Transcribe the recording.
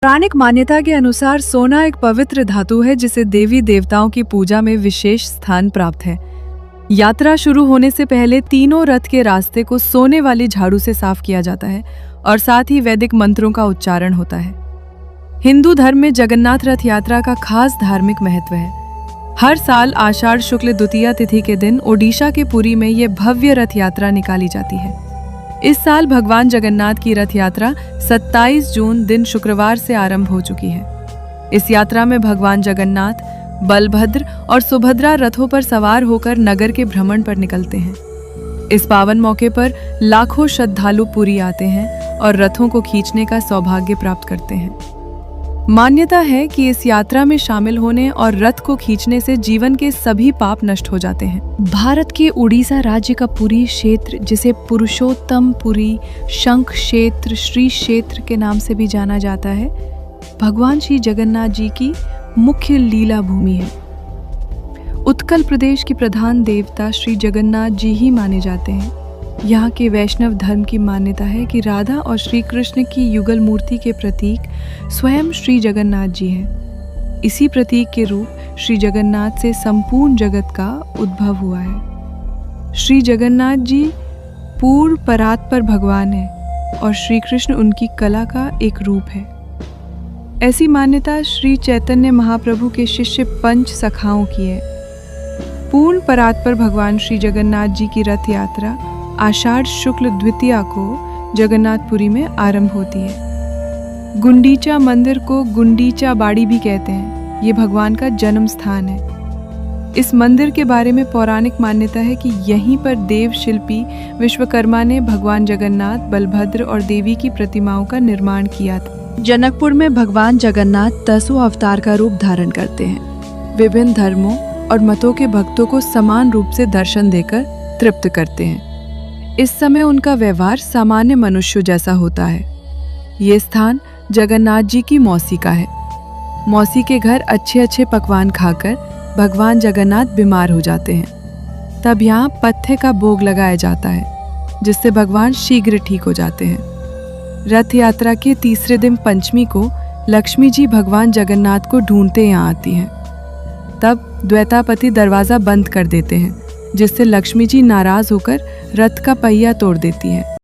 पौराणिक मान्यता के अनुसार सोना एक पवित्र धातु है जिसे देवी देवताओं की पूजा में विशेष स्थान प्राप्त है। यात्रा शुरू होने से पहले तीनों रथ के रास्ते को सोने वाली झाड़ू से साफ किया जाता है और साथ ही वैदिक मंत्रों का उच्चारण होता है। हिंदू धर्म में जगन्नाथ रथ यात्रा का खास धार्मिक महत्व है। हर साल आषाढ़ शुक्ल द्वितीया तिथि के दिन ओडिशा के पुरी में ये भव्य रथ यात्रा निकाली जाती है। इस साल भगवान जगन्नाथ की रथ यात्रा 27 जून दिन शुक्रवार से आरंभ हो चुकी है। इस यात्रा में भगवान जगन्नाथ, बलभद्र और सुभद्रा रथों पर सवार होकर नगर के भ्रमण पर निकलते हैं। इस पावन मौके पर लाखों श्रद्धालु पुरी आते हैं और रथों को खींचने का सौभाग्य प्राप्त करते हैं। मान्यता है कि इस यात्रा में शामिल होने और रथ को खींचने से जीवन के सभी पाप नष्ट हो जाते हैं। भारत के उड़ीसा राज्य का पुरी क्षेत्र, जिसे पुरुषोत्तम पुरी, शंख क्षेत्र, श्री क्षेत्र के नाम से भी जाना जाता है, भगवान श्री जगन्नाथ जी की मुख्य लीला भूमि है। उत्कल प्रदेश के प्रधान देवता श्री जगन्नाथ जी ही माने जाते हैं। यहाँ के वैष्णव धर्म की मान्यता है कि राधा और श्री कृष्ण की युगल मूर्ति के प्रतीक स्वयं श्री जगन्नाथ जी हैं। इसी प्रतीक के रूप श्री जगन्नाथ से संपूर्ण जगत का उद्भव हुआ है। श्री जगन्नाथ जी पूर्ण परात्पर भगवान है और श्री कृष्ण उनकी कला का एक रूप है। ऐसी मान्यता श्री चैतन्य महाप्रभु के शिष्य पंच सखाओं की है। पूर्ण परात्पर भगवान श्री जगन्नाथ जी की रथ यात्रा आषाढ़ शुक्ल द्वितीया को जगन्नाथपुरी में आरंभ होती है। गुंडीचा मंदिर को गुंडीचा बाड़ी भी कहते हैं। ये भगवान का जन्म स्थान है। इस मंदिर के बारे में पौराणिक मान्यता है कि यहीं पर देव शिल्पी विश्वकर्मा ने भगवान जगन्नाथ, बलभद्र और देवी की प्रतिमाओं का निर्माण किया था। जनकपुर में भगवान जगन्नाथ 10 अवतार का रूप धारण करते हैं। विभिन्न धर्मों और मतों के भक्तों को समान रूप से दर्शन देकर तृप्त करते हैं। इस समय उनका व्यवहार सामान्य मनुष्य जैसा होता है। ये स्थान जगन्नाथ जी की मौसी का है। मौसी के घर अच्छे अच्छे पकवान खाकर भगवान जगन्नाथ बीमार हो जाते हैं। तब यहाँ पत्थे का भोग लगाया जाता है, जिससे भगवान शीघ्र ठीक हो जाते हैं। रथ यात्रा के तीसरे दिन पंचमी को लक्ष्मी जी भगवान जगन्नाथ को ढूंढते यहाँ आती हैं। तब द्वैतापति दरवाजा बंद कर देते हैं, जिससे लक्ष्मी जी नाराज होकर रथ का पहिया तोड़ देती है।